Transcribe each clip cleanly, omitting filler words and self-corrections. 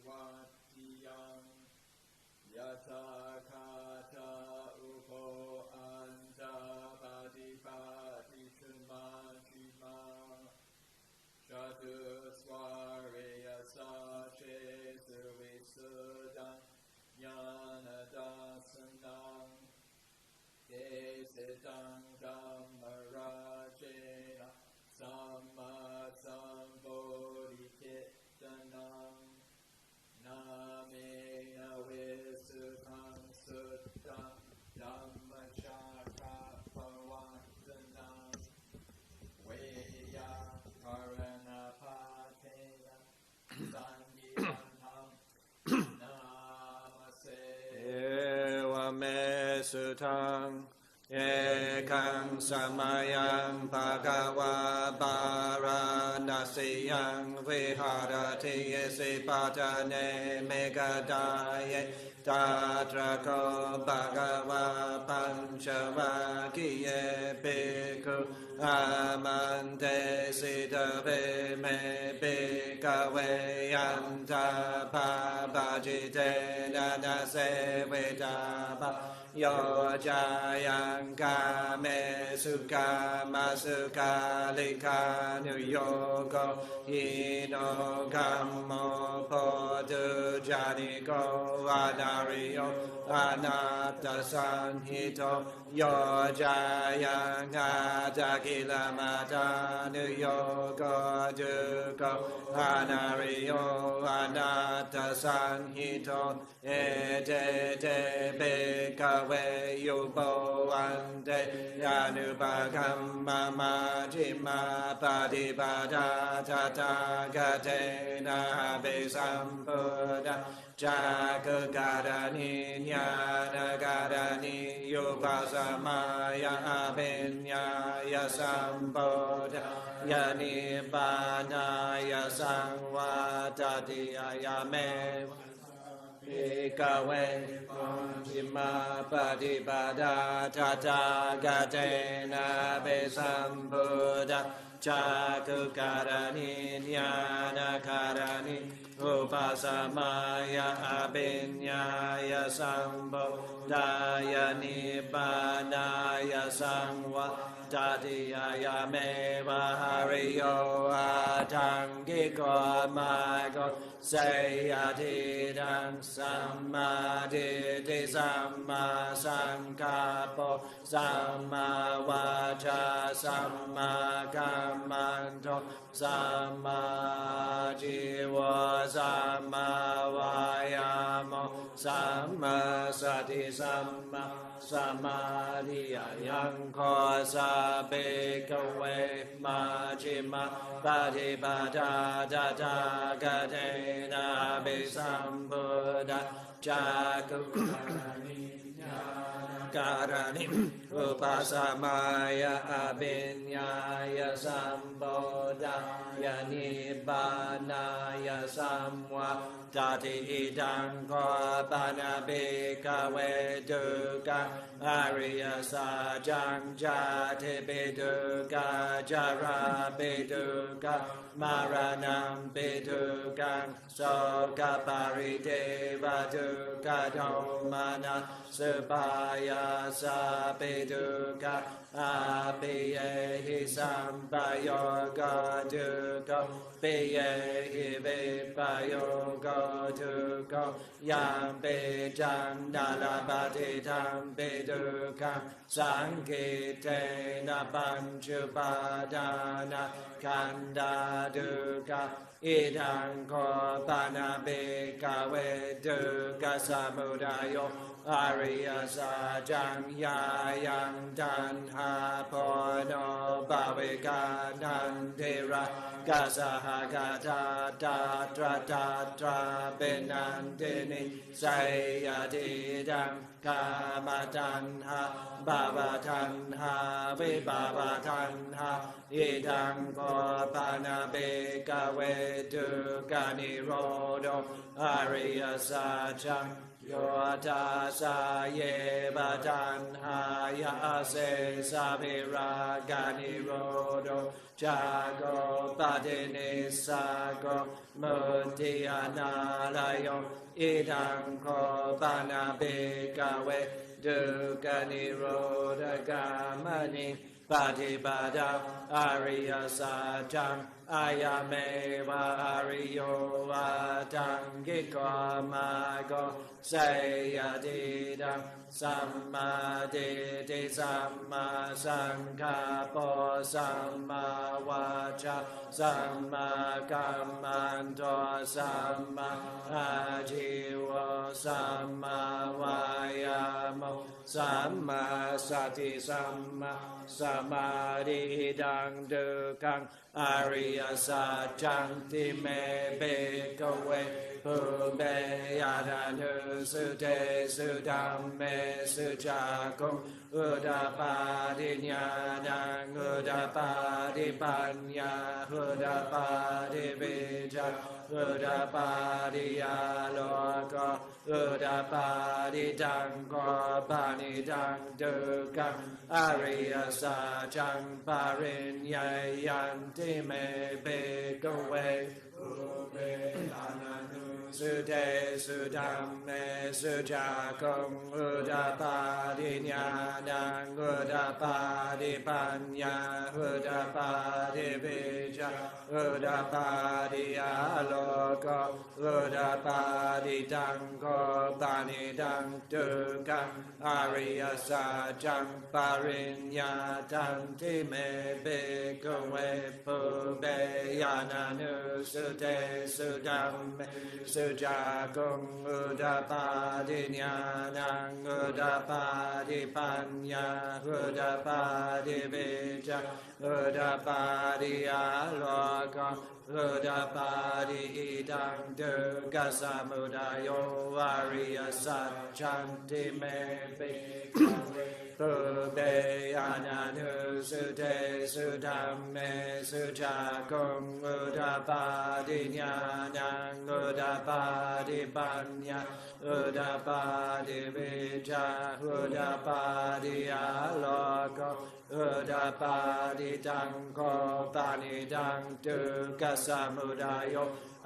วัตติยังยะถาคาตาอุโภอันตาปฏิปาติชุมาชิมาชาตุสวาเรยสัจเจสุวิสุทธังญาณทัสสนังเกสิตังธัมมราเชนะสัมมาสัมโพธิเจตนังนาเมนะเวสุทังสุตตังธัมมชาคะปวัตตนังเวยาภารณภาเทนะสังฆังธรรมนามเสเอวเมสุทังเอกังสมัยังภะคะวะปาราณสียังวิหารติเยสิปัจเนเมกดายตาตระโกภะคะวะปัญจวัคคียภิกขุอามันเตสิทะเวเมภิกขเวยันตาภาปะจิเตนะนะเสเวตาภะโยจายังกาเมสุกามาสุกาลิกานุโยโกอิโนกัมโมโพธุจาริโกวานาริโยอนาตตสันหิโตโยจายังอาตากิลมาตานุโยโกจุโกอานาริโยอนาตตสันหิโตเอเตเตเบกเวยุโปวันเตยานุปกัมมามาจิมาปฏิปทาทัตถากเตนะเบสัมปุตตะจากการณิญาณการณิยุปัสสมายาเป็นญายสัมปุตตะยานิบานายสังวาตติยาเมภิกขเวจิมาปฏิปทาทัตถากเตนะเบสัมปุตตะจากการณิญาณการณิอุปัสสมายาเป็นญายสัมปุตตะยานิบานายสังวาตติยาเมวะหาริโยอาทังกิโกมาโกเสยทิดังสัมมาทิฏฐิสัมมาสังกัปปะสัมมาวาจาสัมมากัมมันโตสัมมาจิวะสัมมาวายามะสัมมาสติสัมมาสมาธิยังขอสาเบกเวมาจิมาปฏิปทาทัตถากเตนะเบสัมปุตตะจากการณิอุปัสสมายาเป็นญายสัมปุตตะยานิบานายสัมวาตติอิทังขอปานาเบกเวทุกะอริยสัจจังจาเทเปทุกะจาราเปทุกะมารณังเปทุกังโสกปาริเทวทุกะโทมานะสุปายาสาเปทุกะอาปิเยหิสัมปโยโกทุกะปิเยหิเวปโยโกทุกะยังเปจังดาลปฏิทังเปทุกังสังกิเตนะปัญจุปาทานะขันธาทุกะอิทังโคปานาเบกเวทุกะสมุทัยโยอริยสัจจังญายังทันหาโพโนภเวกานันเทระกัสสหกตาตาตระตาตระเป็นนันเทนิไสยติดังกามตัณหาภาวตัณหาวิภาวตัณหาอิทังโคปานาเบกเวทุกะนิโรธอริยสัจจัง โยทัสสะเยปะตัณหายาเสสะเวรากานิโรโดจากโกปะเทนิสาโกมุติอนาลายโยอิดังโคปานาเบกเวดุกานิโรธกามนิปฏิปดาอริยสัจจังอายาเมวะอริโยวะตังกิโกมาโกเสยติดังสัมมาทิฏฐิสัมมาสังกัปปะสัมมาวาจาสัมมากัมมันโตสัมมาอาชีวะสัมมาวายามะสัมมาสติสัมมาสมาธิดังดุขังอริยสัจจังติเมเบกเวภูเบยานานุสุเตสุดัมเมสุจากุอุดาปาดิญาณังอุดาปาดิปัญญาอุดาปาดิวิจารอุดาปาดิยาโลกอุดาปาดิดังโกปานิดังดุขังอริยสัจจังปาริญญายันติเมเบกเวภูเบยานานุสุเตสุดัมเมสุจากุอุดาปาดิญาณังอุดาปาดิปัญญาอุดาปาดิวิจารอุดาปาดิอาโลกอุดาปาดิดังโกปานิดังดุขังอริยสัจจังปาริญญาตันติเมเบกเวภูเบยานานุสุเตสุดัมเมสุจากุอุดาปาดิญาณังอุดาปาดิปัญญาอุดาปาดิวิจารอุดาปาดิอาโลกอุดาปาดิดังดุขัสสะมุทัยโยอริยสัจจันติเมเบกเวภูเบยานานุสุเตสุดัมเมสุจากุอุดาปาดิญาณังอุดาปาดิปัญญาอุดาปาดิวิจารอุดาปาดิอาโลกอุดาปาดิดังโกปานิดังดุขัสสะมุทัยโย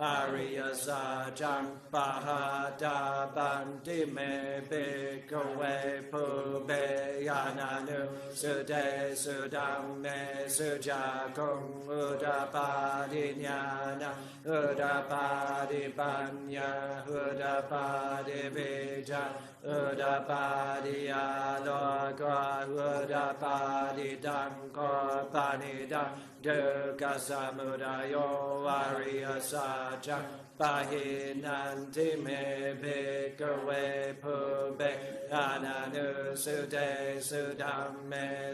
อริยสัจจังปะหาตาปันติเมเบกเวภูเบยานานุสุเตสุดัมเมสุจากุอุดาปาดิญาณังอุดาปาดิปัญญาอุดาปาดิวิจารอุดาปาดิอาโลกอุดาปาดิดังโกปานิดังดุขัสสะมุทัยโยอริยสัจจังปะหินันติเมเบกเวภูเบยานานุสุเตสุดัมเม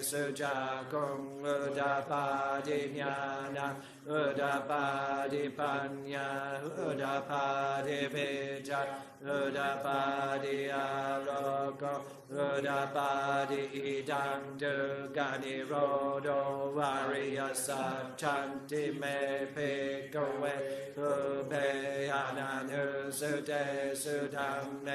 สุจากุอุดาปาดิญาณังอุดาปาดิปัญญาอุดาปาดิวิจารอุดาปาดิอาโลกอุดาปาดิดังดุขังนิโรโดวาริยสัจจันติเมเบกเวภูเบยานานุสุเตสุดัมเม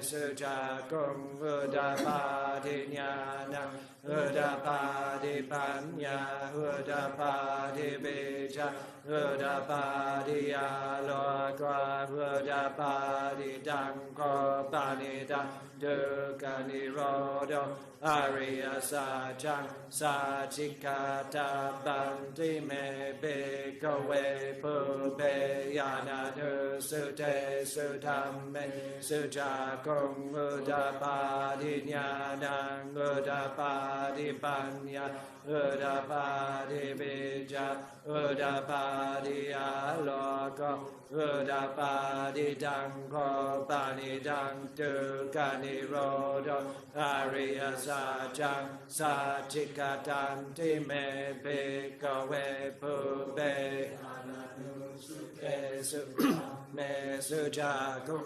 สุจากุอุดาปาดิญาณังอุดาปาดิปัญญาอุดาปาดิวิจารอุดาปาดิอาโลกอุดาปาดิดังโกปานิดังดุขังนิโรโดอริยสัจจังสัจจิกาตาบันติเมเบกเวภูเบยานานุสุเตสุดัมเมสุจากุอุดาปาดิญาณังอุดาปาดิปัญญาอุดาปาดิวิจารอุดาปาดิอาโลกอุดาปาดิดังโกปานิดังดุขังนิโรโดอริยสัจจังสัจจิกาตันติเมเบกเวภูเบยานานุสุเตสุเมสุจากุ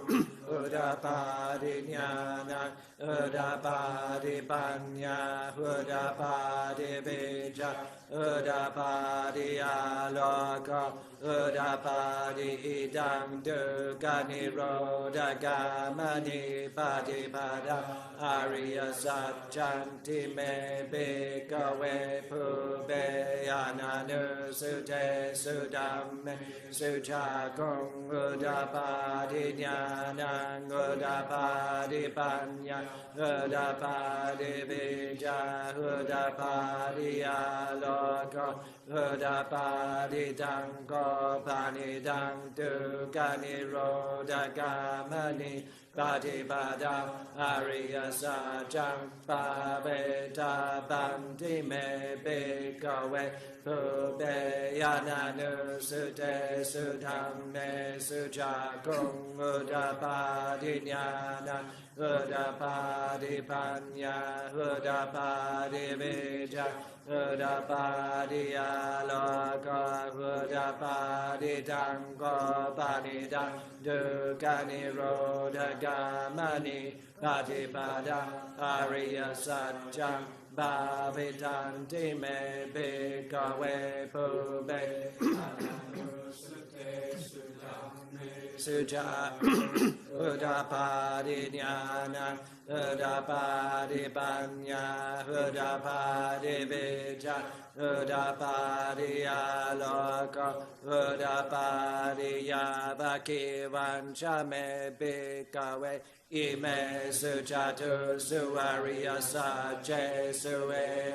อุดาปาดิญาณังอุดาปาดิปัญญาอุดาปาดิวิจาร อุดาปาติอาโลกอุดาปาติอิดังทุกขานิโรธกามนิปฏิปทาอริยสัจจันติเมภิกขเวภูเบยานานุสุเตสุธัมเมสุชาคงอุดาปาติญาณังอุดาปาติปัญญาอุดาปาติวิจาอุดาปาติอาโลกอุดาปาติตังโกปานิตังทุกขานิโรธกามนิปฏิปทาอริยสัจจังปาเวทาปันติเมภิกขเวภูเบยานานุสุเตสุธัมเมสุจาคงอุดาปาติญาณังอุดาปาติปัญญาอุดาปาติวิจาอุดาปาติอาโลกอุดาปาติตังโกปานิตังทุกขานิโรธกามนิปฏิปทาอริยสัจจังบาวิตันติเมภิกขเวภูเบสุจาอุดาปาติญาณังอุดาปาติปัญญาอุดาปาติวิจาอุดาปาติอาโลกอุดาปาติยาภคิวัญชเมภิกขเวอิเมสุจตุสุอริยสัจเจสุเอ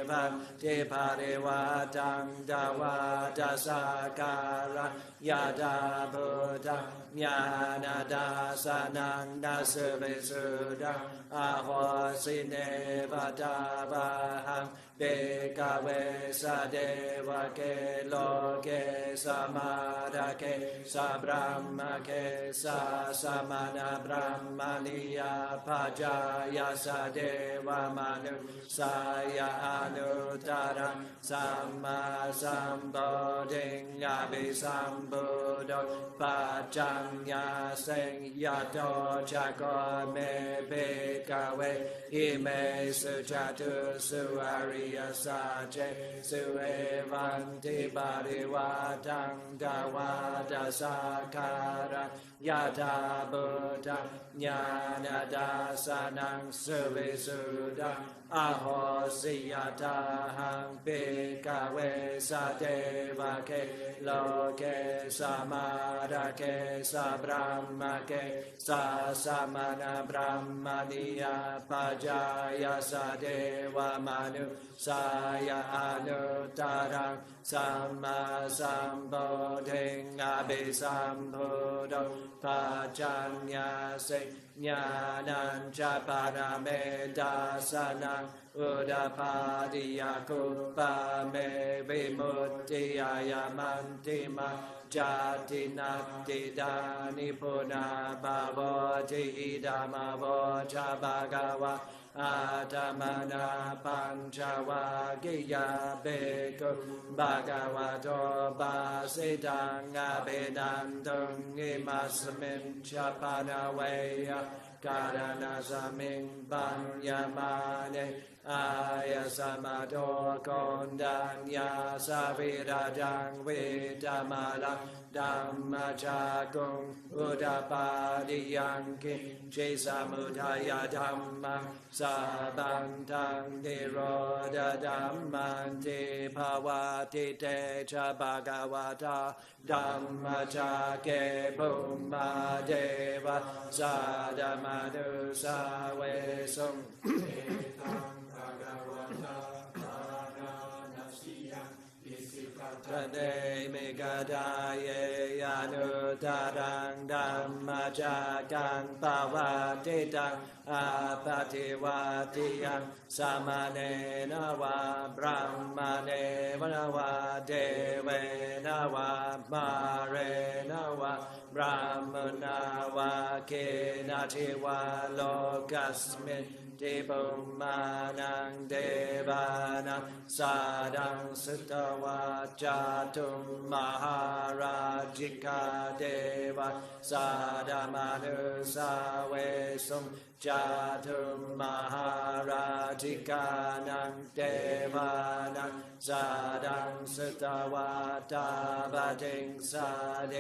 วันติภาริวาตังดาวาตัสสะการะยะดาบุตะญาณดาสนังนาสเวสุดังอาโหสิเนวตาบาหังเบกเวสะเดวะเกโลเกสมาดาเกสะบรมเกสะสมณบรมณียาปัจจายสะเดวมนุสายาอนุตตรังสัมมาสัมพุทธังญาภิสัมพุทโธปัจจัญญาเสงยะโตจักโกเมภิกขเวอิเมสุจตุสุอริยสัจเจสุเอวันติปาริวาตังดาวาตัสสะการะยะถาบุตะญาณดาสนังสุวิสุดังอาโหสิยตาหังภิกขเวสะเทวะเกโลเกสมาดาเกสะบรมเกสะสมณบรมณียาปัจจายสะเทวมนุสายอนุตตรังสัมมาสัมพุทธังอภิสัมพุทโธปัจจัญญาเสญาณัญจปารเมตาสนังอุดาปาติยาคุปะเมวิมุตติยายามันติมาจาตินัตติดานิพุนาภาวติอิดามาวจาภากวะอาตมนาปัญจวัคคียาเบกุภะคะวะโตปาสิตังอภินันตุอิมัสมินชาปนาเวยการณาสมิงปัญญมาเนอายสมาโตโกนดัญญาสาวิราจังเวทมาลังธัมมจากุงอุดาปาติยังกิเจสมุทัยธัมมังสัพพันธังนิโรธธัมมันติภาวติเตชะภะคะวะตาธัมมจากเกภุมมาเดวะสาดมนุสาเวสุงเดมิกาดายยานุตารังธัมมจากังปวาติตังอาปฏิวาติยังสามเณรวะพระมเณรวะเทเวนวะมาเรนวะพระมณาวะเกนะทิวะโลกัสมินติปุมมานังเดวานังสาดังสุตวาจาตุมมหาราจิกาเดวะสาดามานุสาเวสุม จาตุมหาราธิกานังเทวานังสาดังสตวาตาปฏิงสาเด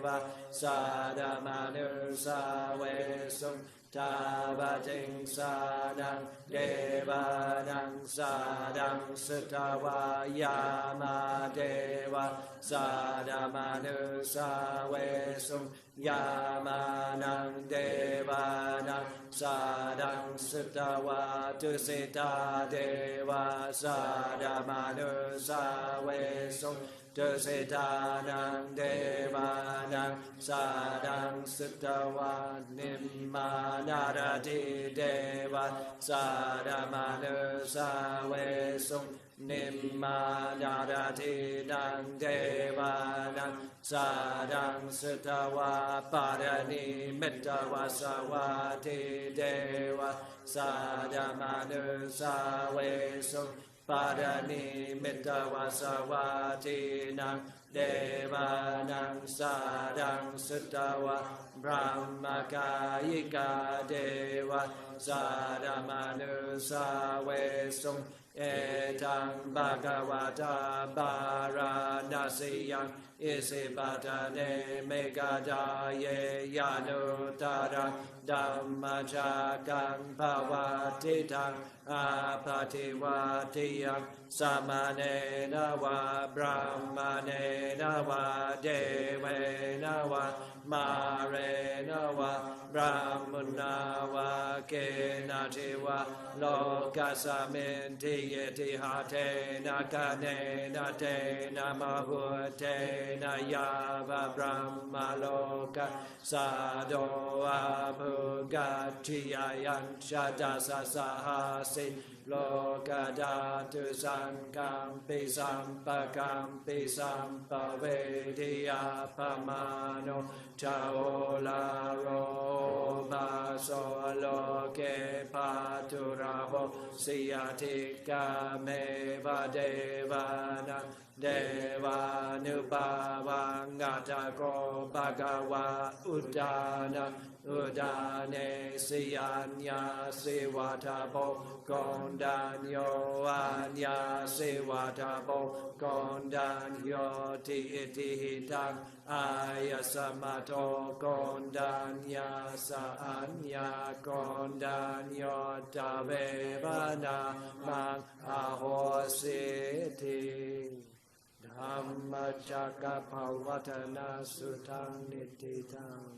วะสาดามนุสาเวสุตาปฏิงสานังเดวานังสาดังสตวายามาเดวะสาดามนุสาเวสุยามานังเดวานังสาดังสตวาตุสิตาเดวะสาดามนุสาเวสุตุสิตานังเดวานังสาดังสตวานิมมานาราธิเดวะสาดามนุสาเวสุนิมมานาราธินังเดวานังสาดังสตวาปารณิมิตวาสวาทิเดวะสาดามนุสาเวสุปารณิมิตวาสวาทินังเดวานังสาดังสตวะพระมกายิกาเดวะสาดามนุสาเวสุเอตังภะคะวะตาบาราณสียังอิสิปะทะเนเมกะดาเยยานุตารังธัมมจักขังภวติทังอาภาติวาติยังสมณเณนะวะบรามเณนะวะเดเวนะวะมาเรนะวะบรามมุนาวะเกนะทิวะโลกัสสมินทิเยติหาเทนะกะเนนะเตนะมะหุเตนะยาวะบรามโลกัสสะโดอะภุกัจฉิยายัญชะตัสสะสะหาสิโลกดาตุสังกัมปิสัมปะกัมปิสัมปะเวทิยาปมาโนชาโอลาโรบาโสโลเกปาตุระโหสิยติกาเมวะเดวานังเดวานุปาวังกัตโกภะคะวะอุดานะอุดาเนสิยัญญาสิวัฏโปกอนดัญโยอัญญาสิวัฏโปกอนดัญโยติอิติหิตังอายสมัตโตกอนดัญญาสะอัญญากอนดัญโยตะเววนามังอโหสิทิธัมมจักรภวัฒนาสุทังนิติตัง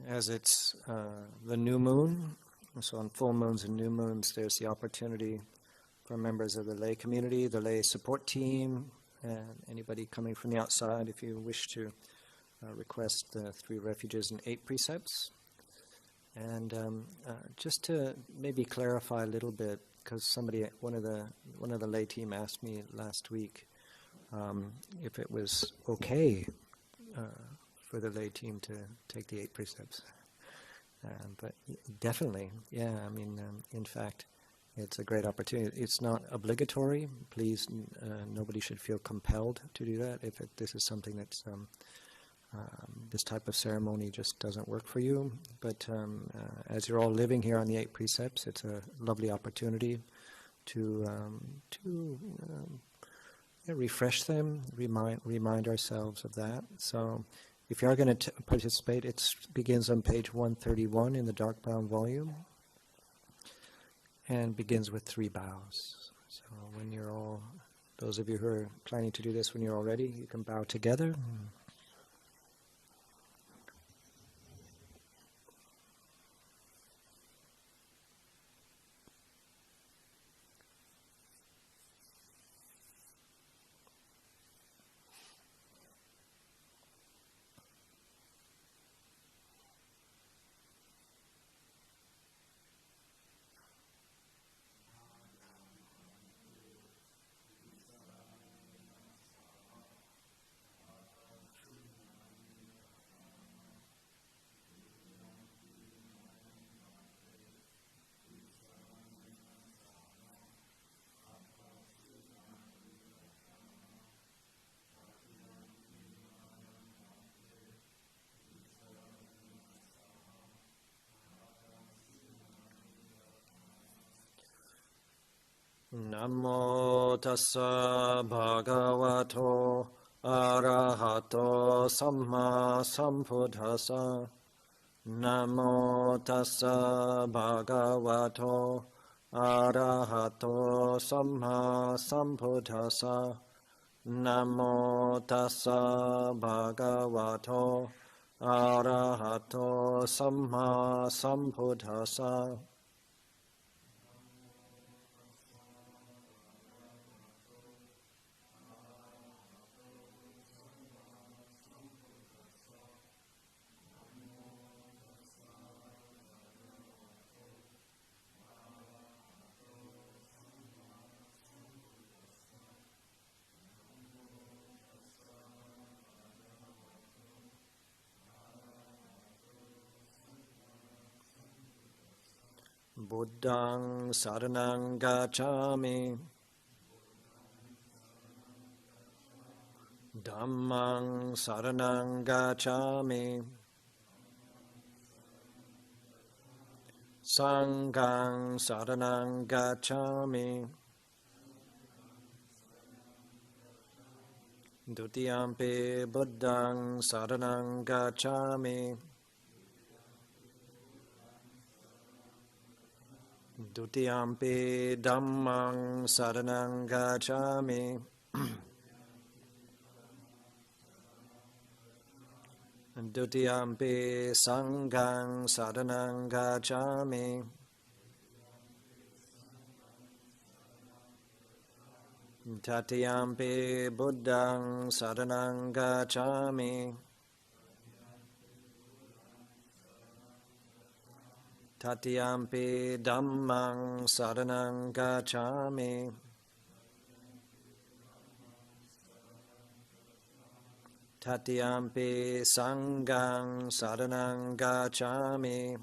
as it's the new moon, so on full moons and new moons, there's the opportunity for members of the lay community, the lay support team, and anybody coming from the outside, if you wish to request the 3 refuges and 8 precepts. And just to maybe clarify a little bit, because one of the lay team asked me last week if it was okay for the lay team to take the 8 precepts. But definitely, yeah. I mean, in fact, it's a great opportunity. It's not obligatory. Please, nobody should feel compelled to do that. If this is something that's this type of ceremony just doesn't work for you. But as you're all living here on the 8 precepts, it's a lovely opportunity to refresh them, remind ourselves of that. So if you are going to participate, it begins on page 131 in the dark brown volume and begins with 3 bows. So when you're all, those of you who are planning to do this when you're all ready, you can bow together. Namo tassa bhagavato arahato samma sambuddhassa. Namo tassa bhagavato arahato samma sambuddhassa. Namo tassa bhagavato arahato samma sambuddhassa. Buddhaṃ saraṇaṃ gacchāmi, Dhammaṃ saraṇaṃ gacchāmi, Sanghaṃ saraṇaṃ gacchāmi, Dutiyampi Buddhaṃ saraṇaṃ gacchāmi, Dutiyampi Dhammaṃ saraṇaṃ gacchāmi, Dutiyampi Sanghaṃ saraṇaṃ gacchāmi, Tatiyampi Buddhaṃ saraṇaṃ gacchāmi, Tatiyampi Dhammaṃ saraṇaṃ gacchāmi, Tatiyampi Sanghaṃ saraṇaṃ gacchāmi,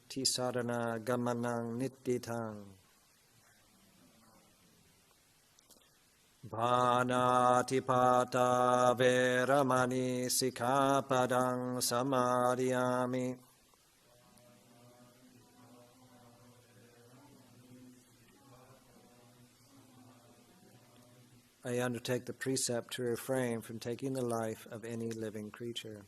Tisarana gamanaṃ nittitaṃ. Bhānātipātā veramani sikkhapadang samādhiyāmi. I undertake the precept to refrain from taking the life of any living creature.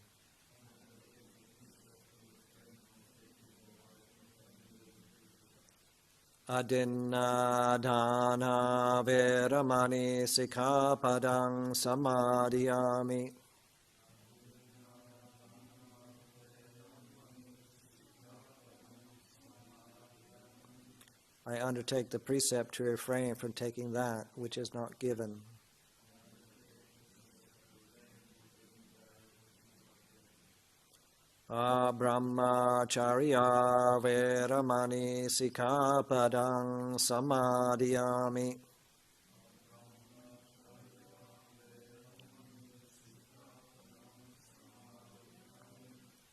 Adinna dana veramani sikkhapadang samadhiyami. I undertake the precept to refrain from taking that which is not given. Brahmacharya veramani sikkhapadang samadhiyami.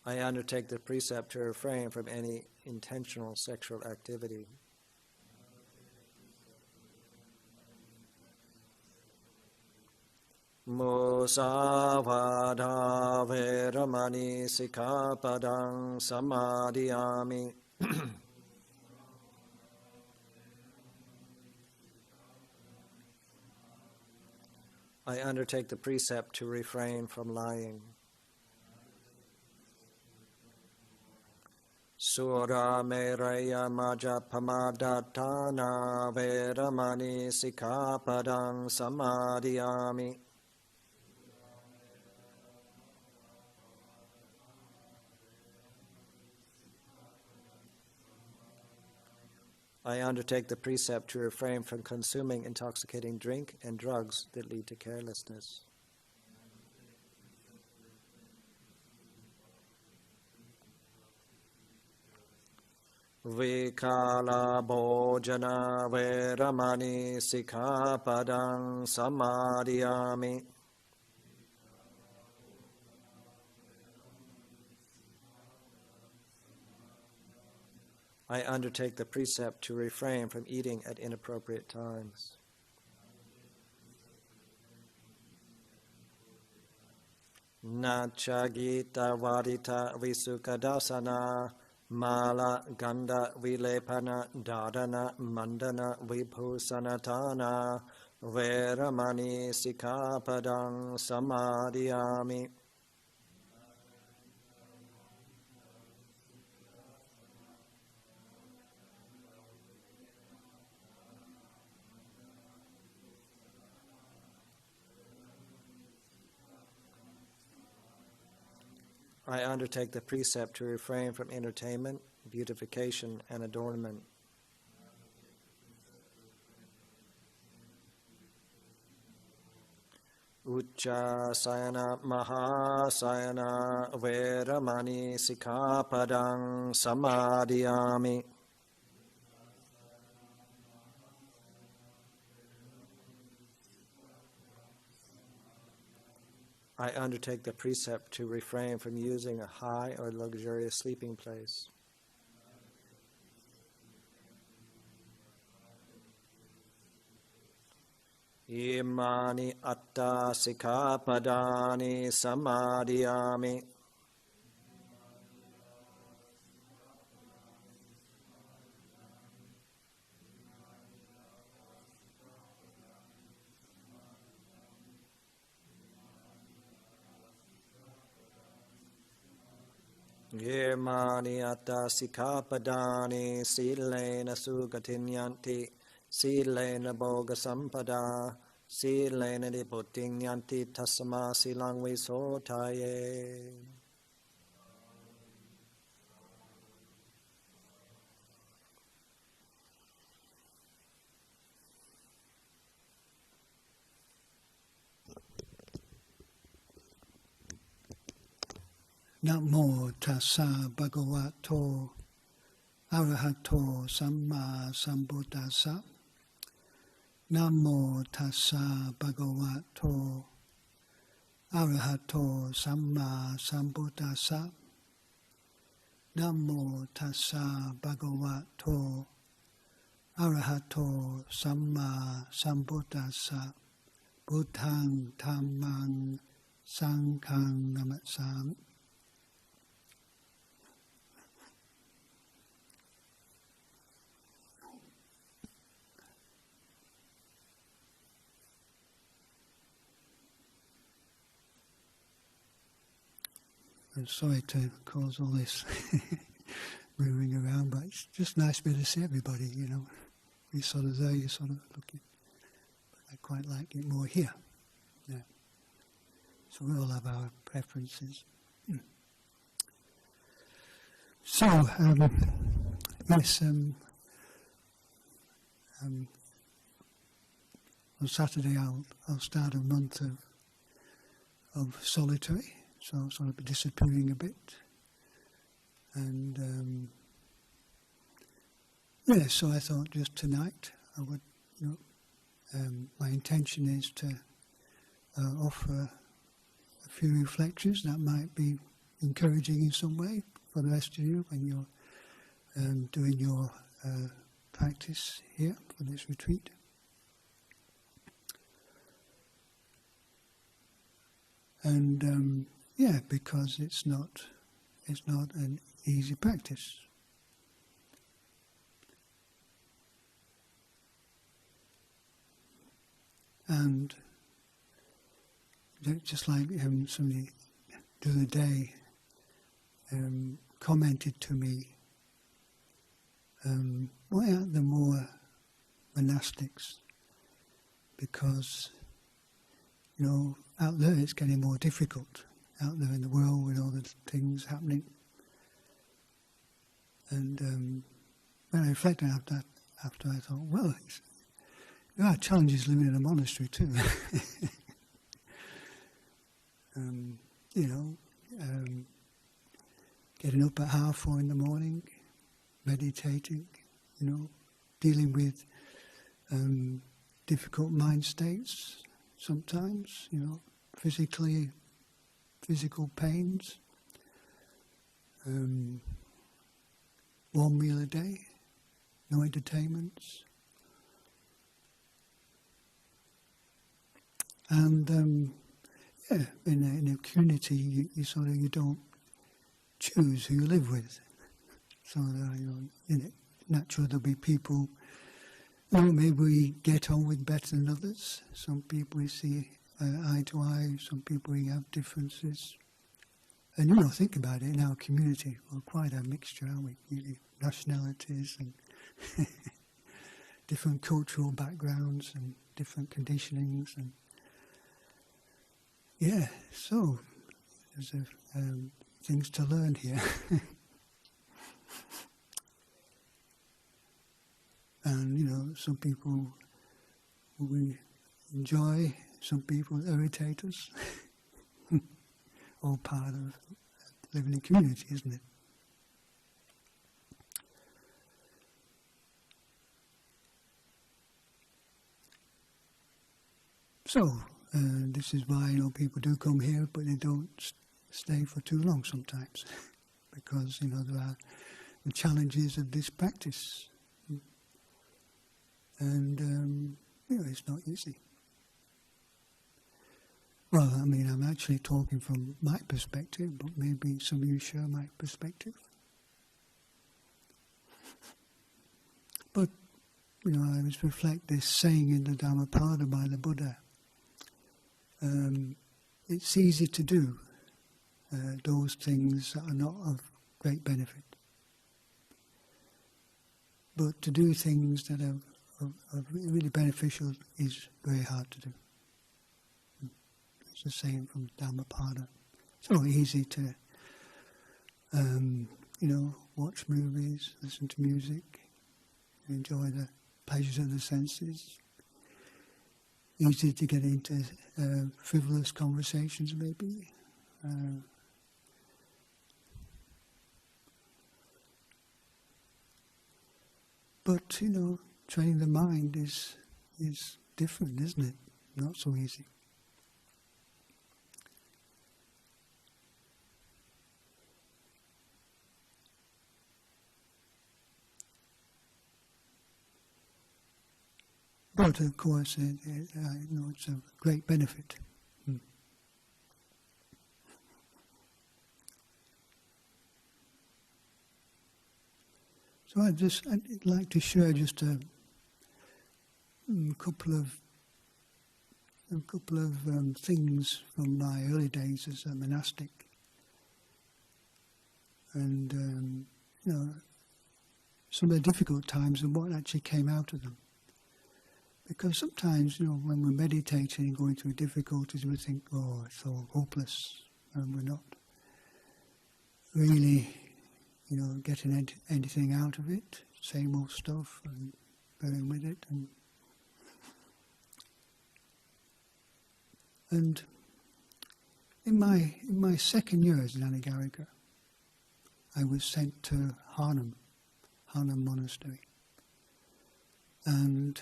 I undertake the precept to refrain from any intentional sexual activity. Musavada veramani sikkhapadang samadhiyami. I undertake the precept to refrain from lying. Sura meraya majapamadhatana veramani sikkhapadang samadhiyami. I undertake the precept to refrain from consuming intoxicating drink and drugs that lead to carelessness. Vikala bhojana veramani sikkhapadang samadhiyami. I undertake the precept to refrain from eating at inappropriate times. Nacha gita vadita visukadasana mala ganda vilepana dadana mandana vibhusanatana veramani sikkhapadang samadhiyami. I undertake the precept to refrain from entertainment, beautification, and adornment. Ucca sayana mahasayana veramani sikkhapadang samadhiyami. I undertake the precept to refrain from using a high or luxurious sleeping place. Imani atta sikkhapadani samadhiyami. Yemani atta sikkhapadani silena sugatinyanti silena bhoga sampada silena diputinyanti tasma silang visotaye. Namo tassa bhagavato arahato samma sambuddhassa. Namo tassa bhagavato arahato samma sambuddhassa. Namo tassa bhagavato arahato samma sambuddhassa. Buddhang dhammang sanghang namasami. I'm sorry to cause all this moving around, but it's just nice to be able to see everybody, you know. you're sort of there, you're sort of looking. But I quite like it more here. Yeah. So we all have our preferences. So, yes, on Saturday I'll start a month of solitary, so I'll sort of be disappearing a bit. And yeah, so I thought just tonight I would, my intention is to offer a few reflections that might be encouraging in some way for the rest of you when you're doing your practice here for this retreat. And yeah, because it's not an easy practice. And just like somebody the other day commented to me, why aren't there more monastics? Because, out there it's getting more difficult, out there in the world with all the things happening. And when I reflected after I thought, well, there are challenges living in a monastery too. Getting up at 4:30 in the morning, meditating, dealing with difficult mind states sometimes, physical pains, 1 meal a day, no entertainments. And in a community, you don't choose who you live with. So naturally there'll be people who maybe we get on with better than others. Some people we see eye to eye. Some people we have differences. And think about it, in our community, we're quite a mixture, aren't we? Nationalities and different cultural backgrounds and different conditionings and yeah, so there's things to learn here. And, some people we enjoy, some people irritate us. All part of living in community, isn't it? So, this is why people do come here, but they don't stay for too long sometimes, because there are the challenges of this practice, and it's not easy. Well, I'm actually talking from my perspective, but maybe some of you share my perspective. But I always reflect this saying in the Dhammapada by the Buddha. It's easy to do those things that are not of great benefit. But to do things that are really beneficial is very hard to do. It's a saying from Dhammapada. It's not easy to, watch movies, listen to music, enjoy the pleasures of the senses. Easy to get into frivolous conversations, maybe. But training the mind is different, isn't it? Not so easy. But of course, it's a great benefit. So I'd like to share just a couple of things from my early days as a monastic, and some of the difficult times and what actually came out of them. Because sometimes, when we're meditating and going through difficulties, we think, oh, it's all hopeless, and we're not really, getting anything out of it, same old stuff, and bearing with it. And in my second year as an Anagarika, I was sent to Hanam Monastery. And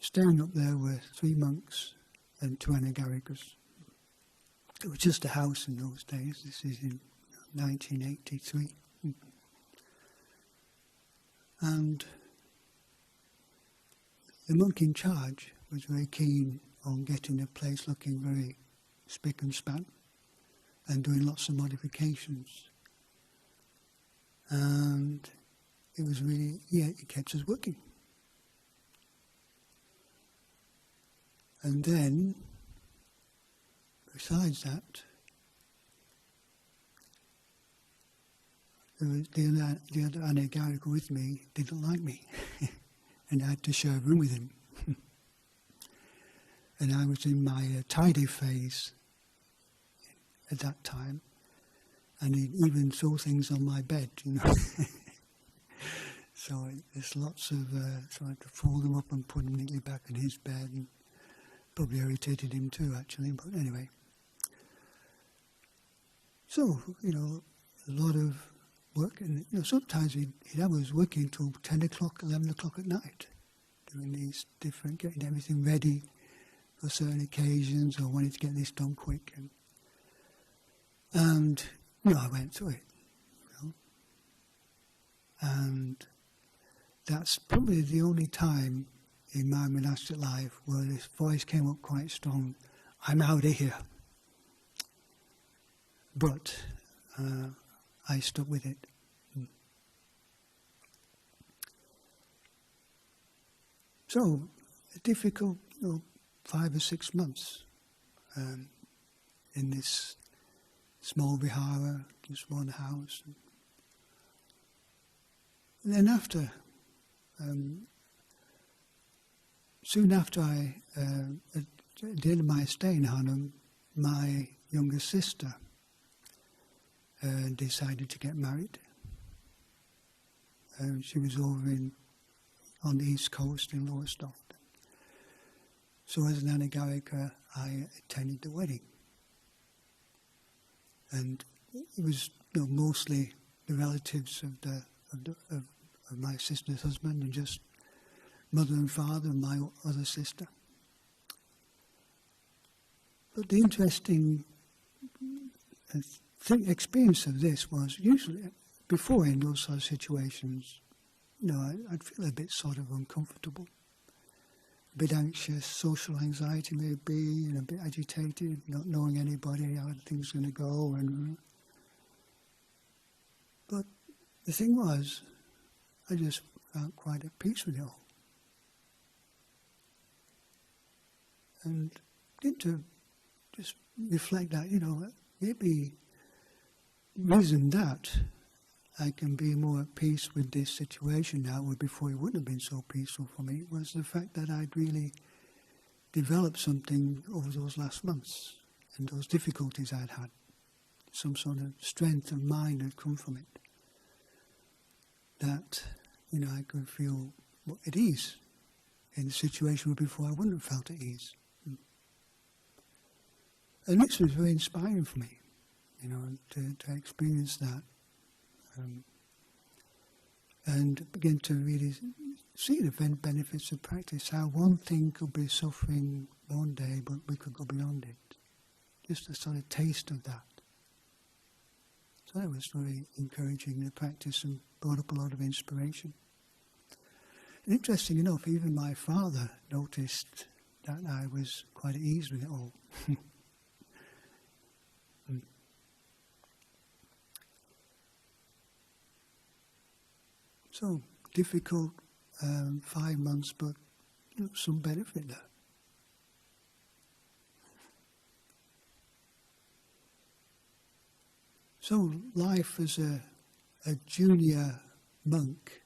staying up there were 3 monks and 2 Anagarikas. It was just a house in those days. This is in 1983. And the monk in charge was very keen on getting the place looking very spick and span and doing lots of modifications. And it was really, it kept us working. And then, besides that, the other Anagarika with me didn't like me, and I had to share a room with him. And I was in my tidy phase at that time, and he'd even throw things on my bed, So there's lots of, so I had to fold them up and put them neatly back in his bed, and probably irritated him too, actually, but anyway. So, a lot of work, and sometimes he'd have us working till 10 o'clock, 11 o'clock at night, doing these different, getting everything ready for certain occasions, or wanting to get this done quick. And I went through it, and that's probably the only time in my monastic life where this voice came up quite strong, I'm out of here. But I stuck with it. So, a difficult 5 or 6 months in this small vihara, just one house. And then after, soon after at the end of my stay in Hanam, my younger sister decided to get married. She was over on the East Coast in Lowestoft. So as an Anagarika, I attended the wedding. And it was mostly the relatives of my sister's husband, and just mother and father and my other sister. But the interesting experience of this was usually before in those sort of situations, I'd feel a bit sort of uncomfortable, a bit anxious, social anxiety maybe, and a bit agitated, not knowing anybody, how things are going to go. But the thing was, I just felt quite at peace with it all. And begin to just reflect that, maybe the reason that I can be more at peace with this situation now, where before it wouldn't have been so peaceful for me, was the fact that I'd really developed something over those last months, and those difficulties I'd had. Some sort of strength of mind had come from it. That, I could feel at ease in the situation where before I wouldn't have felt at ease. And this was very inspiring for me, to experience that. And begin to really see the benefits of practice, how one thing could be suffering one day, but we could go beyond it. Just a sort of taste of that. So that was very encouraging, the practice, and brought up a lot of inspiration. And interesting enough, even my father noticed that I was quite at ease with it all. So, difficult 5 months, but some benefit there. So, life as a junior monk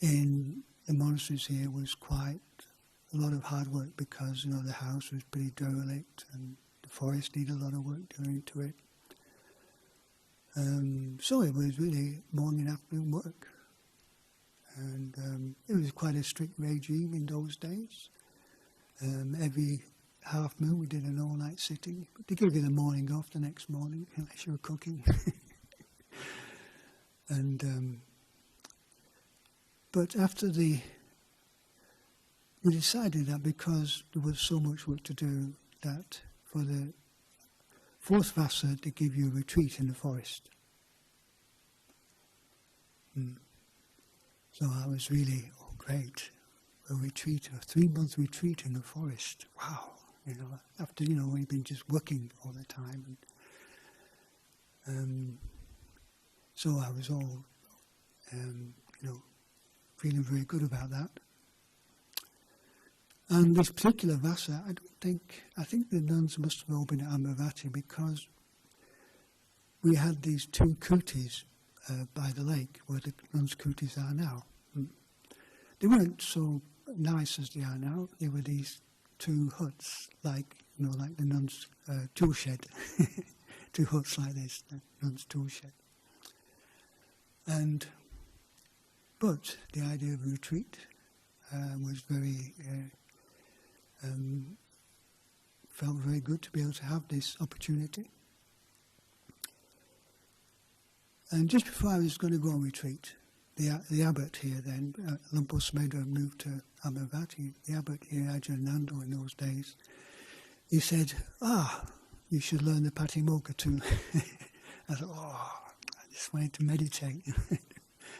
in the monasteries here was quite a lot of hard work because, you know, the house was pretty derelict and the forest needed a lot of work doing to it. So it was really morning and afternoon work. And it was quite a strict regime in those days. Every half moon we did an all-night sitting. They give you the morning off the next morning, unless you were cooking. And but after we decided that because there was so much work to do, that for the fourth Vasa to give you a retreat in the forest. So I was really, oh great, a retreat, a 3-month retreat in the forest. Wow, you know, after, you know, we've been just working all the time. And, so I was all, you know, feeling very good about that. And this particular Vasa, I think the nuns must have all been at Amaravati because we had these 2 kutis by the lake where the nuns' kutis are now. They weren't so nice as they are now. They were these 2 huts, like, you know, like the nuns' tool shed. 2 huts like this, the nuns' tool shed. But the idea of a retreat was very, felt very good to be able to have this opportunity. And just before I was going to go on retreat, the abbot here then, Lumpur Smedra moved to Amaravati, the abbot here, Ajahn Nando in those days, he said, you should learn the Patimokkha too. I thought, I just wanted to meditate.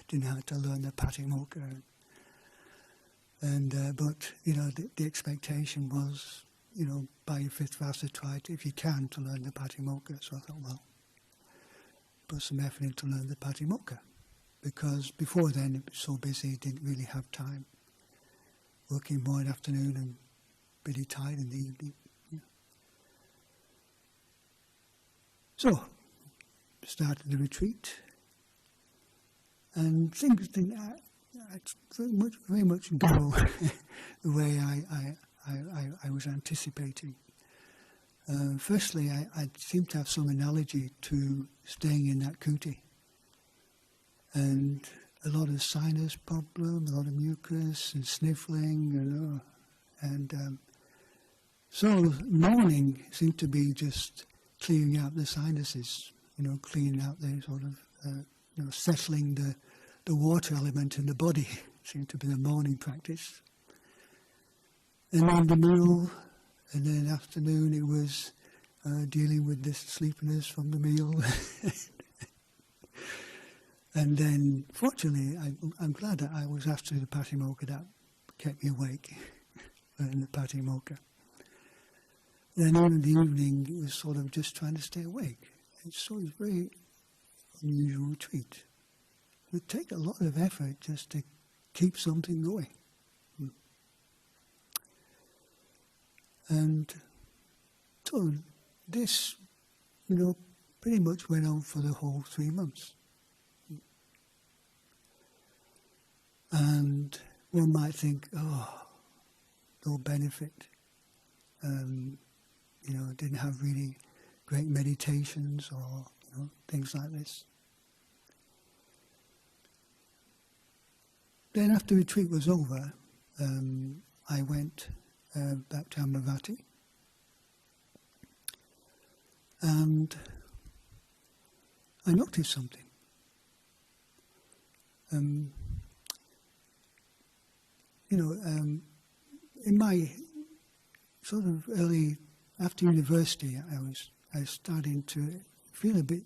Didn't have to learn the Patimokkha. But, you know, the expectation was, you know, by your 5th Vasa, try to, if you can, to learn the Patimokkha. So I thought, well, put some effort in to learn the Patimokkha. Because before then it was so busy, didn't really have time. Working morning, afternoon, and pretty tired in the evening. Yeah. So, started the retreat. And things didn't very much go the way I was anticipating. Firstly, I seemed to have some analogy to staying in that kuti. And a lot of sinus problem, a lot of mucus and sniffling, you know. And so morning seemed to be just clearing out the sinuses, you know, cleaning out the sort of, you know, settling the water element in the body seemed to be the morning practice. And then the meal, and then afternoon it was dealing with this sleepiness from the meal. And then, fortunately, I'm glad that I was asked to do the Patimokkha. That kept me awake in the Patimokkha. Then in the evening, it was sort of just trying to stay awake. It's sort of very unusual retreat. It would take a lot of effort just to keep something going. And so this, you know, pretty much went on for the whole 3 months. And one might think, no benefit. You know, didn't have really great meditations or, you know, things like this. Then after retreat was over, I went back to Amaravati. And I noticed something. You know, in my sort of early, after university, I was starting to feel a bit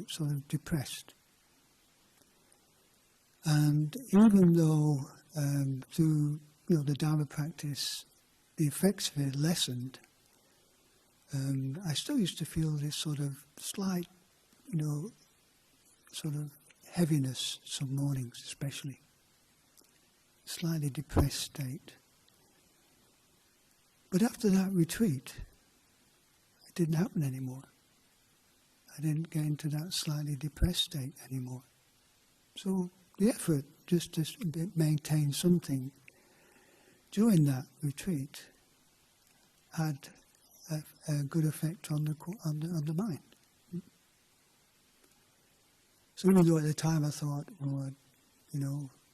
sort of depressed. And even though through, you know, the Dhamma practice, the effects of it lessened, I still used to feel this sort of slight, you know, sort of heaviness some mornings especially. Slightly depressed state. But after that retreat, it didn't happen anymore. I didn't get into that slightly depressed state anymore. So the effort just to maintain something during that retreat had a good effect on the mind. So even though at the time I thought, well,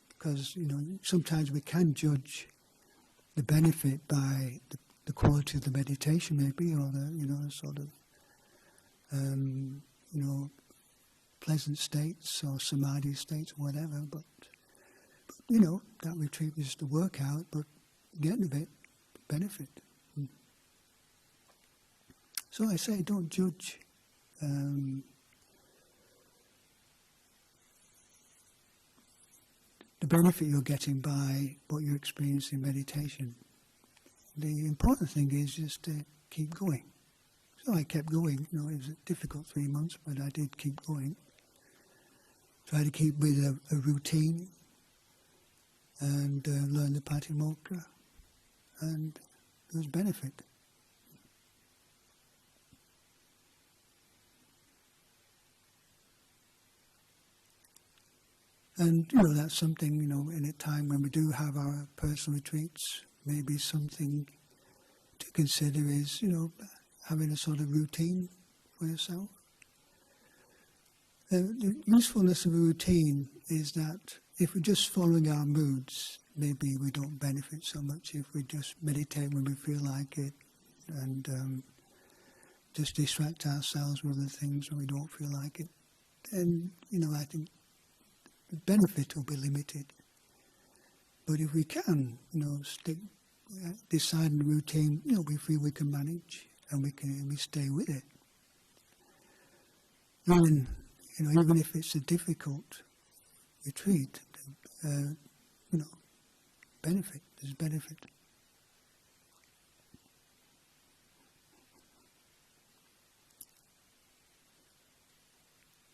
because sometimes we can judge the benefit by the quality of the meditation, maybe, or the sort of pleasant states or samadhi states, or whatever. But that retreat was just a workout, but getting a bit benefit. So I say, don't judge the benefit you're getting by what you're experiencing in meditation. The important thing is just to keep going. So I kept going. It was a difficult 3 months, but I did keep going. Try to keep with a routine and learn the Patimokkha, and there was benefit. And, that's something, in a time when we do have our personal retreats, maybe something to consider is, having a sort of routine for yourself. The usefulness of a routine is that if we're just following our moods, maybe we don't benefit so much. If we just meditate when we feel like it and just distract ourselves with other things when we don't feel like it, then, I think the benefit will be limited. But if we can, decide on the routine, we feel we can manage and we stay with it. Even if it's a difficult retreat, benefit. There's benefit.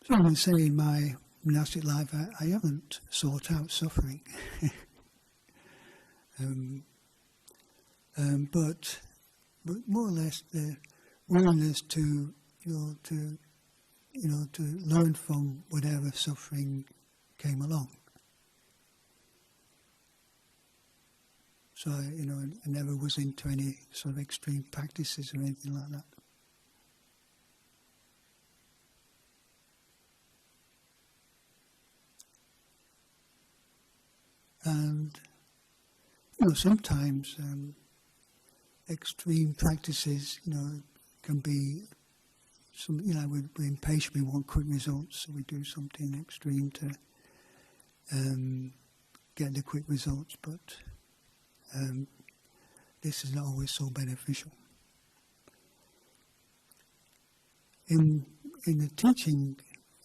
So I would say in my monastic life, I haven't sought out suffering, but more or less the willingness to learn from whatever suffering came along. So I never was into any sort of extreme practices or anything like that. And sometimes extreme practices, can be some. We're impatient. We want quick results, so we do something extreme to get the quick results. But this is not always so beneficial. In the teaching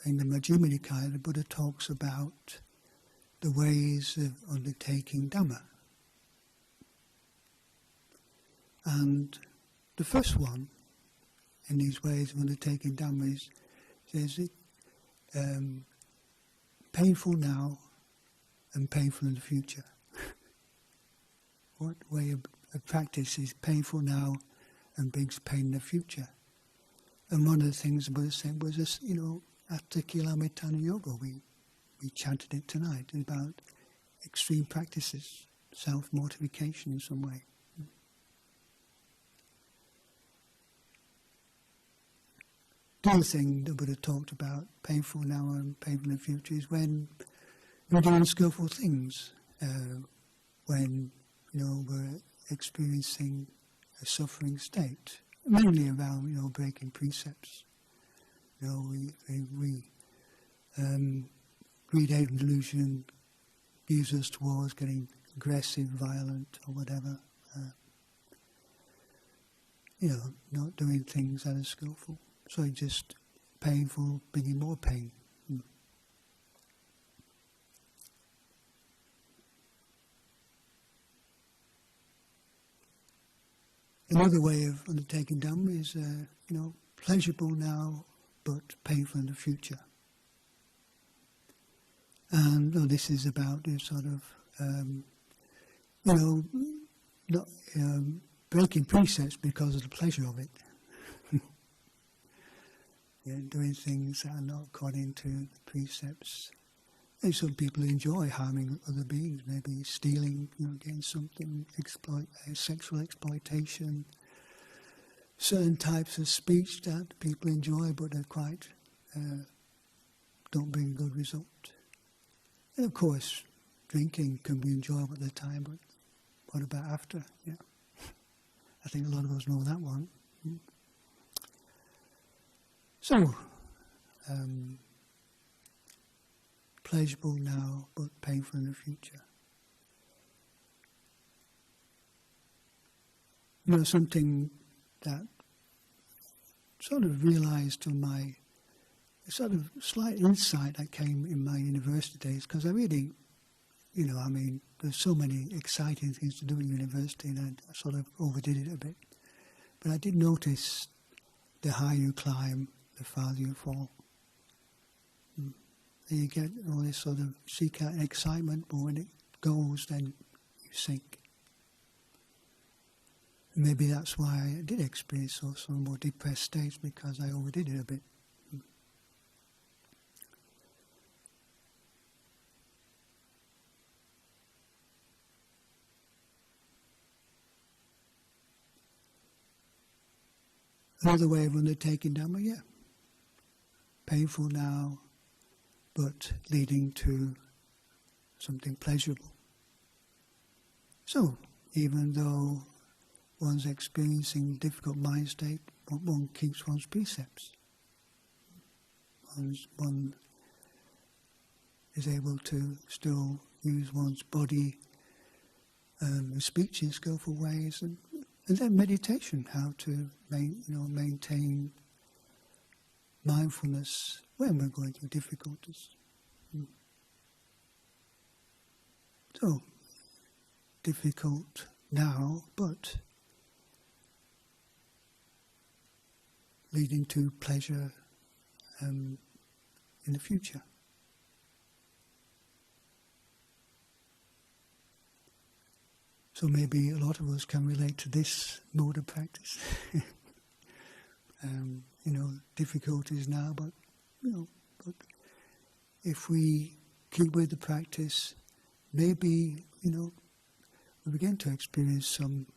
in the Majjhima Nikaya, the Buddha talks about the ways of undertaking Dhamma. And the first one in these ways of undertaking Dhamma says it painful now and painful in the future. What way of practice is painful now and brings pain in the future? And one of the things the Buddha said was this, Attakilamitana Yoga. We chanted it tonight about extreme practices, self-mortification in some way. The other thing the Buddha talked about, painful now and painful in the future, is when we're doing skillful things, when we're experiencing a suffering state, mainly around breaking precepts. Greed, hate, and delusion leads us towards getting aggressive, violent, or whatever. Not doing things that are skillful. So it's just painful, bringing more pain. Another way of undertaking Dhamma is, pleasurable now, but painful in the future. And this is about this sort of, not breaking precepts because of the pleasure of it. Doing things that are not according to the precepts And some people enjoy harming other beings, maybe stealing, getting something, sexual exploitation, certain types of speech that people enjoy but are quite don't bring a good result. And of course, drinking can be enjoyable at the time, but what about after? Yeah, I think a lot of us know that one. So, pleasurable now, but painful in the future. Something that sort of realized to my sort of slight insight that came in my university days, because I really, there's so many exciting things to do at university, and I sort of overdid it a bit. But I did notice the higher you climb, the farther you fall. And you get all this sort of seek out excitement, but when it goes, then you sink. And maybe that's why I did experience some more depressed states, because I overdid it a bit. Another way of undertaking Dhamma, yeah. Painful now, but leading to something pleasurable. So, even though one's experiencing difficult mind state, one keeps one's precepts. One is able to still use one's body and speech in skillful ways, and then meditation, how to maintain mindfulness when we're going through difficulties. So, difficult now, but leading to pleasure in the future. So maybe a lot of us can relate to this mode of practice. Difficulties now, but if we keep with the practice, maybe we begin to experience some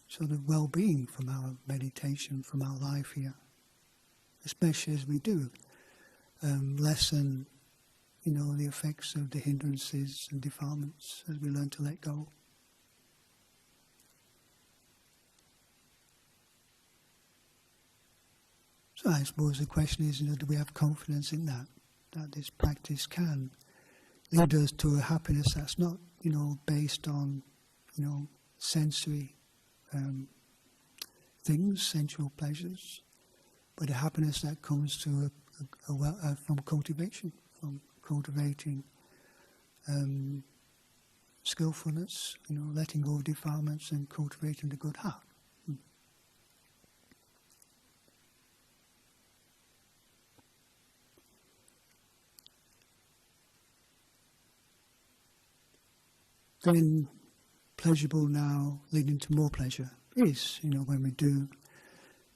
sort of well-being from our meditation, from our life here, especially as we do lessen the effects of the hindrances and defilements as we learn to let go. So I suppose the question is, do we have confidence in that this practice can lead us to a happiness that's not, based on, sensory things, sensual pleasures, but a happiness that comes to from cultivation, from cultivating skillfulness, letting go of defilements and cultivating the good heart. Then pleasurable now, leading to more pleasure, is, when we do,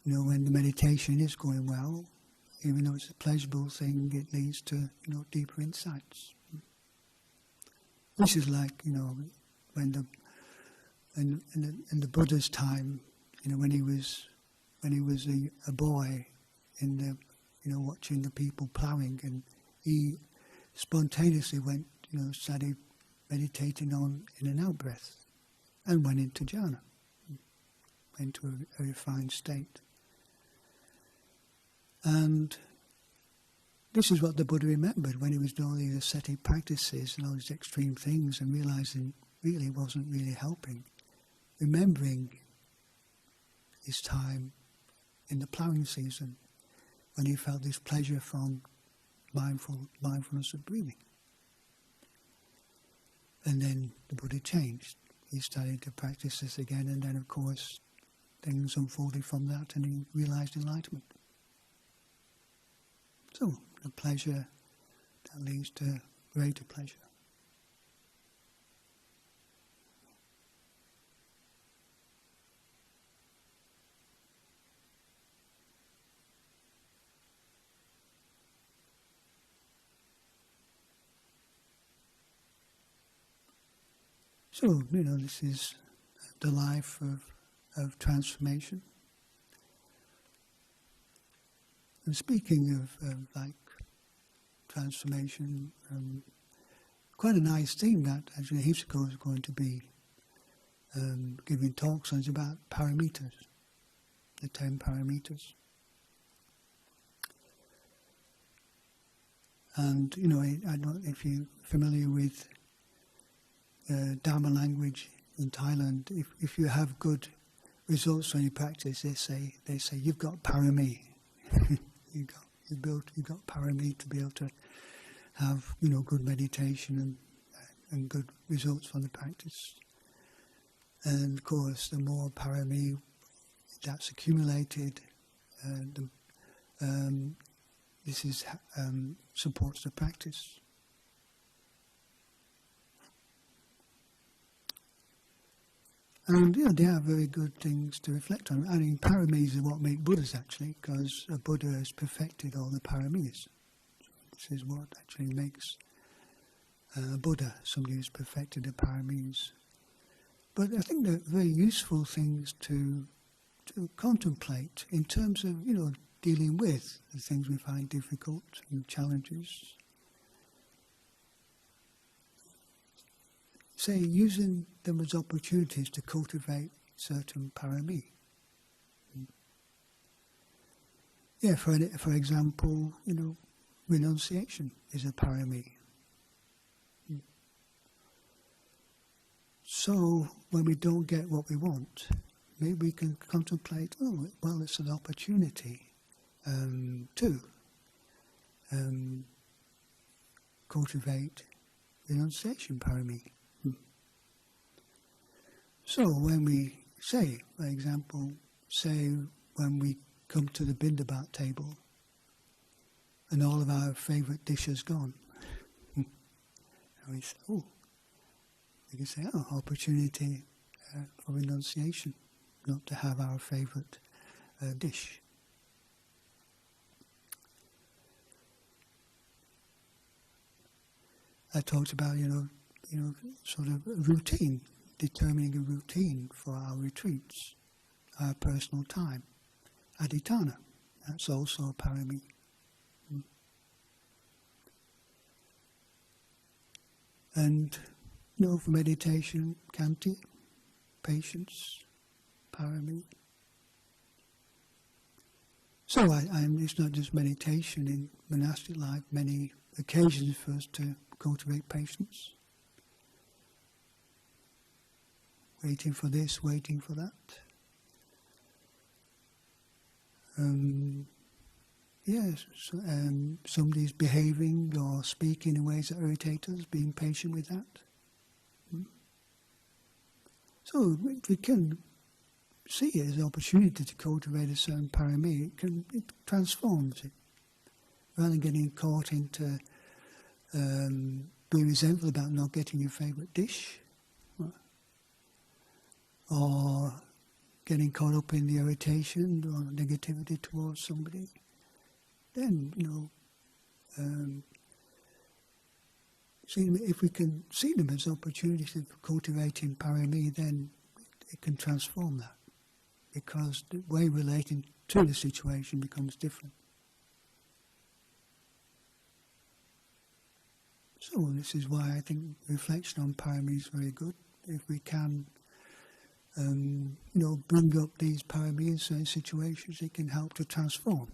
when the meditation is going well, even though it's a pleasurable thing, it leads to, deeper insights. This is like, when in the Buddha's time, when he was a boy, watching the people ploughing, and he spontaneously went, started meditating on in and out breath, and went into jhana, went to a refined state. And this is what the Buddha remembered when he was doing all these ascetic practices and all these extreme things, and realizing really wasn't really helping. Remembering his time in the ploughing season, when he felt this pleasure from mindfulness of breathing. And then the Buddha changed. He started to practice this again, and then of course things unfolded from that, and he realized enlightenment. So, the pleasure that leads to greater pleasure. So, this is the life of transformation. And speaking of like transformation, quite a nice theme that actually Hipsiko is going to be giving talks on is about parameters, the 10 parameters. And, I don't know if you're familiar with Dhamma language in Thailand, if you have good results when you practice, they say you've got parami. you've got parami to be able to have good meditation and good results from the practice. And of course, the more parami that's accumulated, this is supports the practice. And they are very good things to reflect on. I mean, paramis are what make Buddhas actually, because a Buddha has perfected all the paramis. So this is what actually makes a Buddha, somebody who's perfected the paramis. But I think they're very useful things to contemplate in terms of, dealing with the things we find difficult and challenges. Say, using them as opportunities to cultivate certain parami. Yeah, for example, renunciation is a parami. So when we don't get what we want, maybe we can contemplate, it's an opportunity to cultivate renunciation parami. So when we say, for example, when we come to the bindabat table and all of our favourite dishes gone, and we say, we can say, opportunity for renunciation, not to have our favourite dish. I talked about, sort of a routine, determining a routine for our retreats, our personal time. Adhitthana, that's also a parami. And, for meditation, khanti, patience, parami. So it's not just meditation in monastic life, many occasions for us to cultivate patience. Waiting for this, waiting for that. Somebody's behaving or speaking in ways that irritate us, being patient with that. So if we can see it as an opportunity to cultivate a certain parami, it transforms it. Rather than getting caught into being resentful about not getting your favourite dish, or getting caught up in the irritation or negativity towards somebody, then, if we can see them as opportunities of cultivating parami, then it can transform that, because the way relating to the situation becomes different. So this is why I think reflection on parami is very good. If we can bring up these parami in certain situations, it can help to transform.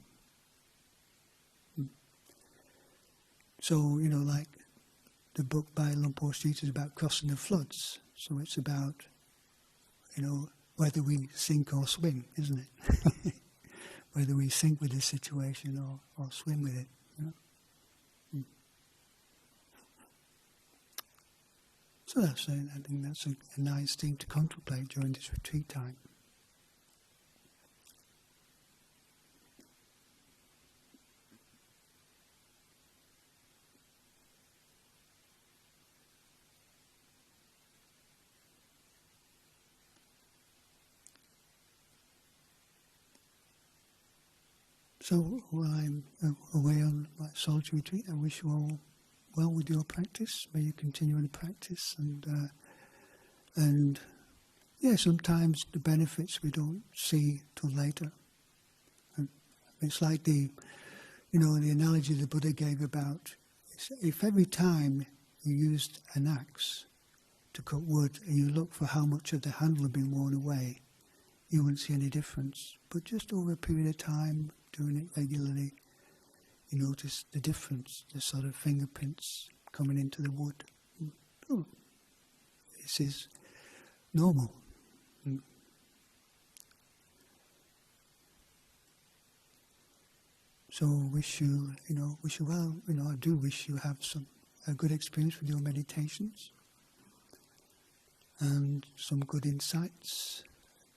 So, like the book by Lumpur Street is about crossing the floods. So it's about, whether we sink or swim, isn't it? Whether we sink with the situation or swim with it. So I think that's a nice thing to contemplate during this retreat time. So while I'm away on my solitary retreat, I wish you all well with your practice. May you continue in practice, and And yeah, sometimes the benefits we don't see till later. And it's like the analogy the Buddha gave about, if every time you used an axe to cut wood and you look for how much of the handle had been worn away, you wouldn't see any difference. But just over a period of time, doing it regularly, you notice the difference, the sort of fingerprints coming into the wood. Oh, this is normal. So wish you well. I do wish you have a good experience with your meditations and some good insights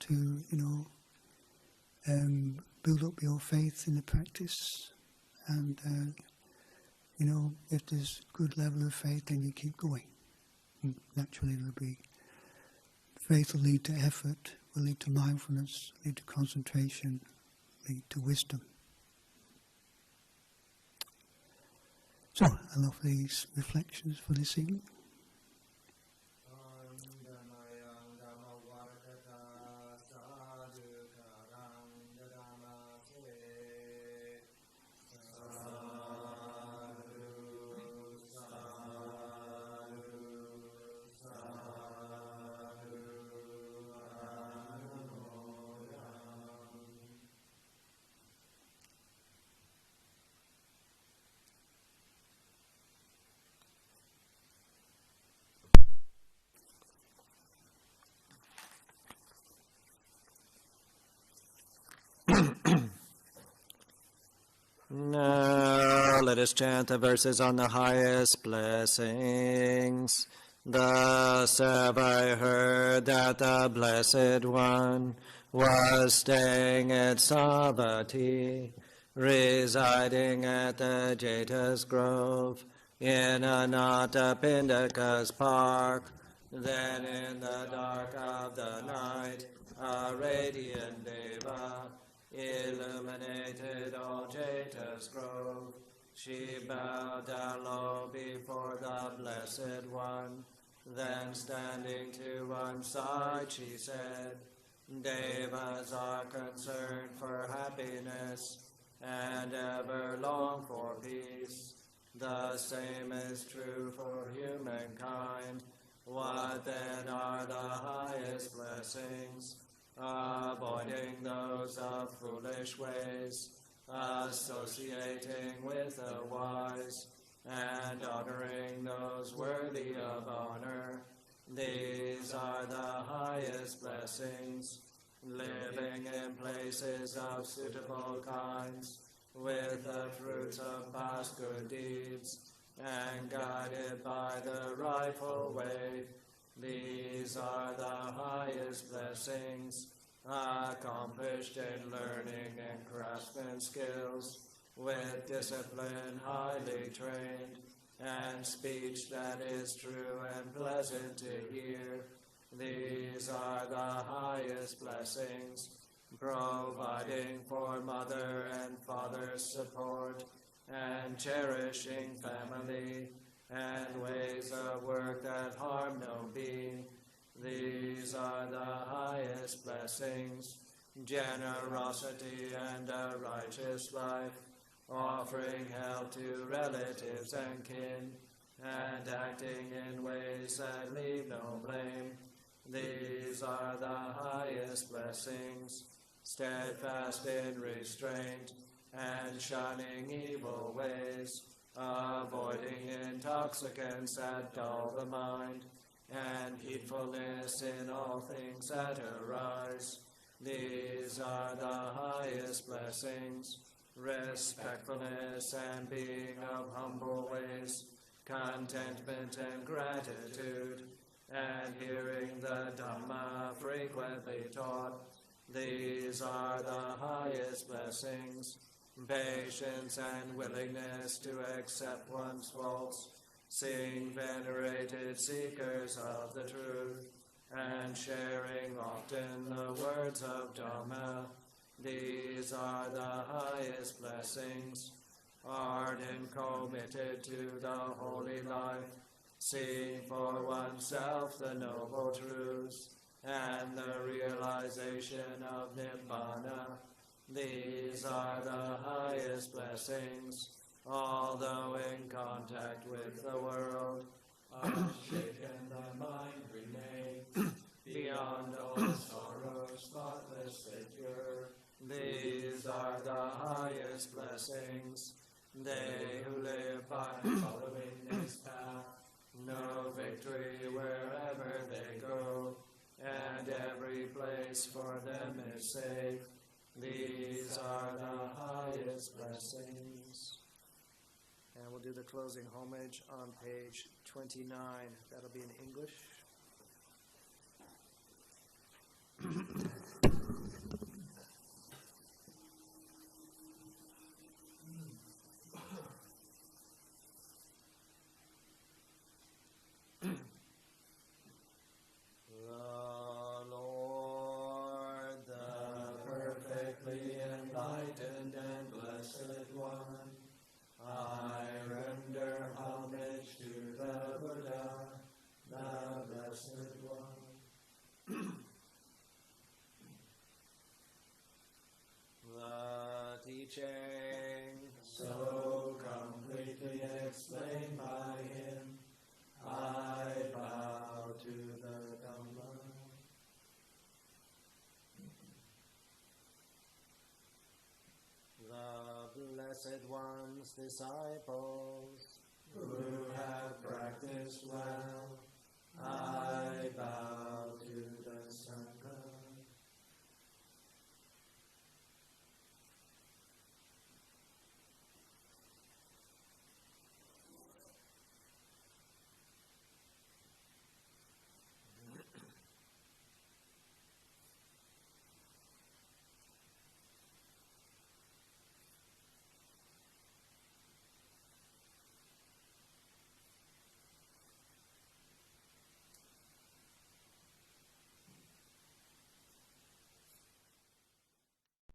to, build up your faith in the practice. And, if there's a good level of faith, then you keep going. Naturally, faith will lead to effort, will lead to mindfulness, lead to concentration, lead to wisdom. So, I love these reflections for this evening. Now let us chant the verses on the highest blessings. Thus have I heard that the Blessed One was staying at Savatthi, residing at the Jeta's Grove, in Anathapindika's park. Then in the dark of the night, a radiant Deva illuminated all Jeta's Grove. She bowed down low before the Blessed One. Then standing to one side, she said, Devas are concerned for happiness and ever long for peace. The same is true for humankind. What then are the highest blessings? Avoiding those of foolish ways, associating with the wise, and honoring those worthy of honor. These are the highest blessings. Living in places of suitable kinds, with the fruits of past good deeds, and guided by the rightful way. These are the highest blessings. Accomplished in learning and craftsman skills, with discipline highly trained, and speech that is true and pleasant to hear. These are the highest blessings. Providing for mother and father's support, and cherishing family, and ways of work that harm no being. These are the highest blessings. Generosity and a righteous life, offering help to relatives and kin, and acting in ways that leave no blame. These are the highest blessings. Steadfast in restraint, and shunning evil ways, avoiding intoxicants that dull the mind, and heedfulness in all things that arise. These are the highest blessings. Respectfulness and being of humble ways, contentment and gratitude, and hearing the Dhamma frequently taught. These are the highest blessings. Patience and willingness to accept one's faults, seeing venerated seekers of the truth, and sharing often the words of Dhamma. These are the highest blessings. Ardent, committed to the holy life, seeing for oneself the noble truths and the realization of Nibbana. These are the highest blessings, although in contact with the world. Unshaken the mind remains, beyond all sorrow, spotless secure. These are the highest blessings. They who live by following this path know victory wherever they go, and every place for them is safe. These are the highest blessings. And we'll do the closing homage on page 29. That'll be in English. So completely explained by him, I bow to the Dhamma. The Blessed One's disciples who have practiced well, I bow to the Sangha.